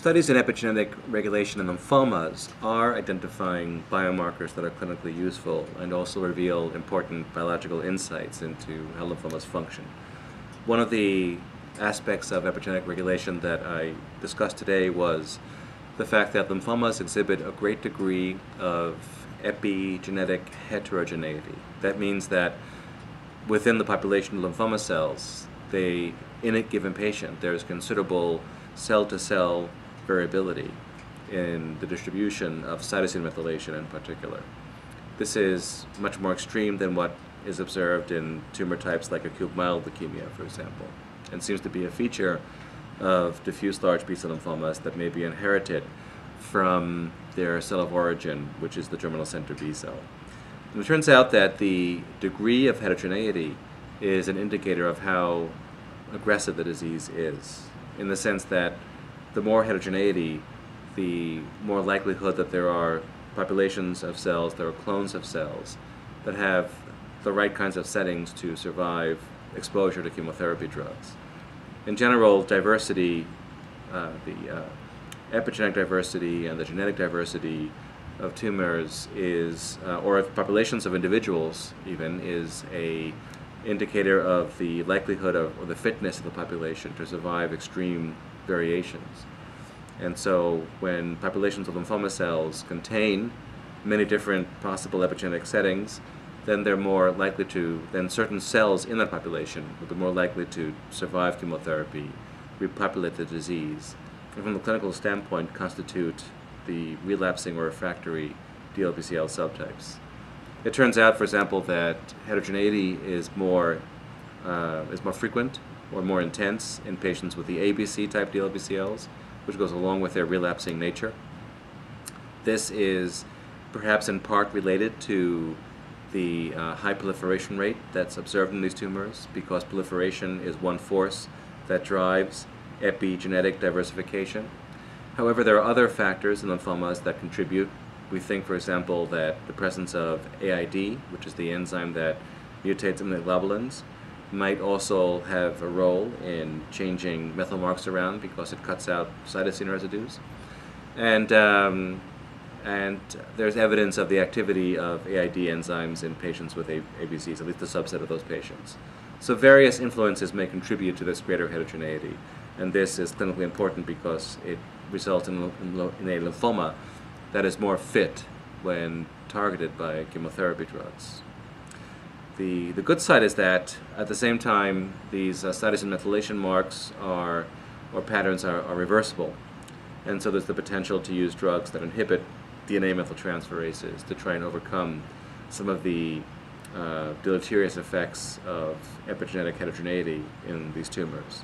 Studies in epigenetic regulation in lymphomas are identifying biomarkers that are clinically useful and also reveal important biological insights into how lymphomas function. One of the aspects of epigenetic regulation that I discussed today was the fact that lymphomas exhibit a great degree of epigenetic heterogeneity. That means that within the population of lymphoma cells, in a given patient, there is considerable cell-to-cell variability in the distribution of cytosine methylation in particular. This is much more extreme than what is observed in tumor types like acute mild leukemia, for example, and seems to be a feature of diffuse large B-cell lymphomas that may be inherited from their cell of origin, which is the germinal center B-cell. And it turns out that the degree of heterogeneity is an indicator of how aggressive the disease is, in the sense that the more heterogeneity, the more likelihood that there are populations of cells, there are clones of cells that have the right kinds of settings to survive exposure to chemotherapy drugs. In general, diversity, the epigenetic diversity and the genetic diversity of tumors is, or of populations of individuals even, is a indicator of the likelihood of, or the fitness of the population to survive extreme variations. And so when populations of lymphoma cells contain many different possible epigenetic settings, then they're more likely to, then certain cells in that population will be more likely to survive chemotherapy, repopulate the disease, and from the clinical standpoint constitute the relapsing or refractory DLBCL subtypes. It turns out, for example, that heterogeneity is more frequent or more intense in patients with the ABC type DLBCLs, which goes along with their relapsing nature. This is perhaps in part related to the high proliferation rate that's observed in these tumors, because proliferation is one force that drives epigenetic diversification. However, there are other factors in lymphomas that contribute. We think, for example, that the presence of AID, which is the enzyme that mutates immunoglobulins, might also have a role in changing methyl marks around because it cuts out cytosine residues. And there's evidence of the activity of AID enzymes in patients with ABCs, at least a subset of those patients. So various influences may contribute to this greater heterogeneity, and this is clinically important because it results in a lymphoma that is more fit when targeted by chemotherapy drugs. The good side is that at the same time these cytosine methylation marks or patterns are reversible, and so there's the potential to use drugs that inhibit DNA methyltransferases to try and overcome some of the deleterious effects of epigenetic heterogeneity in these tumors.